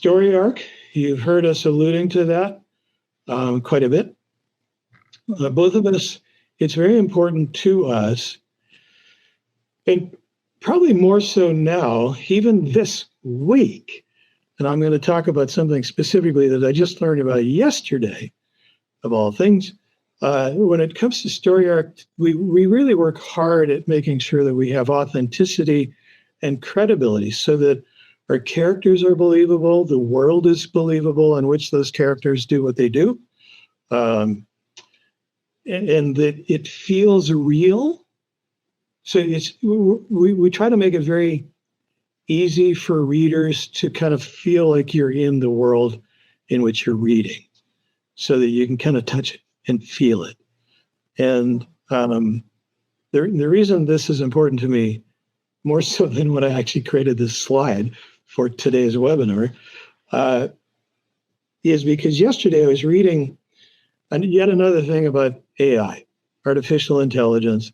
Story arc, you've heard us alluding to that quite a bit. Both of us, it's very important to us, and probably more so now, even this week. And I'm going to talk about something specifically that I just learned about yesterday, of all things. When it comes to story arc, we really work hard at making sure that we have authenticity and credibility so that our characters are believable, the world is believable in which those characters do what they do, and that it feels real. So we try to make it very easy for readers to kind of feel like you're in the world in which you're reading, so that you can kind of touch it and feel it. And the reason this is important to me, more so than when I actually created this slide for today's webinar, is because yesterday I was reading yet another thing about AI, artificial intelligence.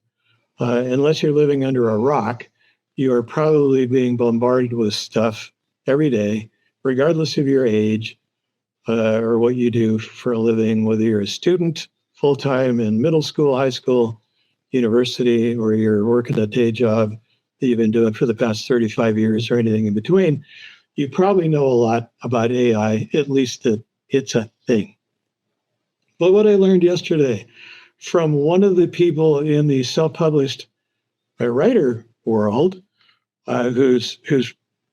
Unless you're living under a rock, you are probably being bombarded with stuff every day, regardless of your age or what you do for a living, whether you're a student full-time in middle school, high school, university, or you're working a day job that you've been doing for the past 35 years or anything in between. You probably know a lot about AI, at least that it's a thing. But what I learned yesterday from one of the people in the self-published writer world, who's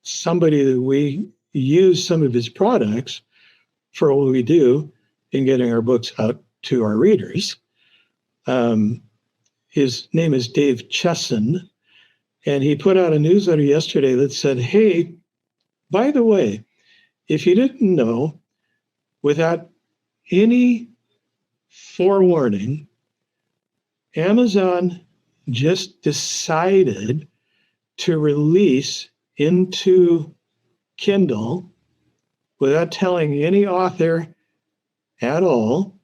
somebody that we use some of his products for what we do in getting our books out to our readers. His name is Dave Chesson, and he put out a newsletter yesterday that said, hey, by the way, if you didn't know, without any forewarning, Amazon just decided to release into Kindle, without telling any author at all,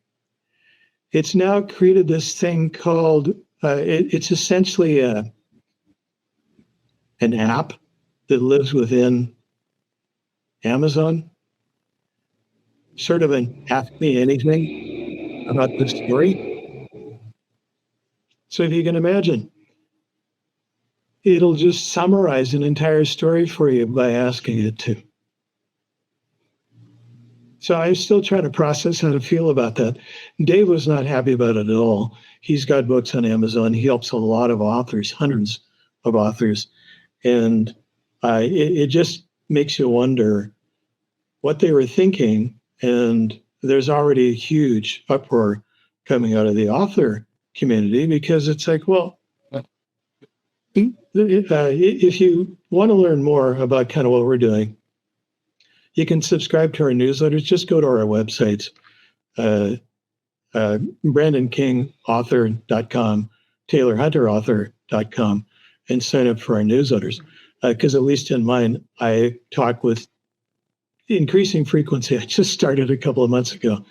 it's now created this thing called, it's essentially an app that lives within Amazon, sort of an Ask Me Anything about the story. So if you can imagine, it'll just summarize an entire story for you by asking it to. So I'm still trying to process how to feel about that. Dave was not happy about it at all. He's got books on Amazon. He helps a lot of authors, hundreds of authors. And it just makes you wonder what they were thinking. And there's already a huge uproar coming out of the author community, because it's like, well, if you want to learn more about kind of what we're doing, you can subscribe to our newsletters. Just go to our websites, BrandonKingAuthor.com, TaylorHunterAuthor.com, and sign up for our newsletters. Because at least in mine, I talk with increasing frequency. I just started a couple of months ago,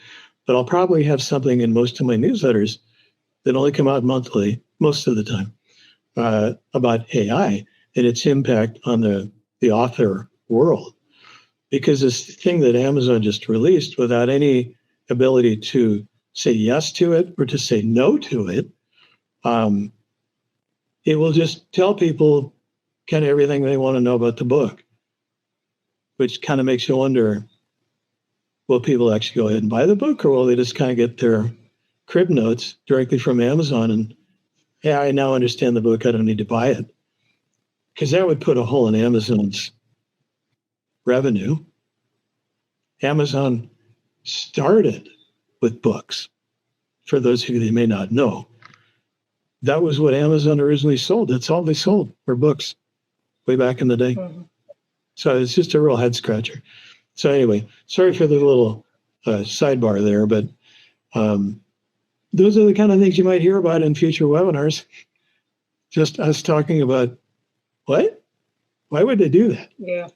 but I'll probably have something in most of my newsletters that only come out monthly, most of the time, about AI and its impact on the author world. Because this thing that Amazon just released, without any ability to say yes to it or to say no to it, it will just tell people kind of everything they want to know about the book, which kind of makes you wonder, will people actually go ahead and buy the book, or will they just kind of get their crib notes directly from Amazon and, yeah, I now understand the book, I don't need to buy it? Because that would put a hole in Amazon's revenue. Amazon started with books. For those of you that may not know, that was what Amazon originally sold. That's all they sold were books way back in the day. Mm-hmm. So it's just a real head scratcher. So anyway, sorry for the little sidebar there, but those are the kind of things you might hear about in future webinars. Just us talking about, what? Why would they do that? Yeah.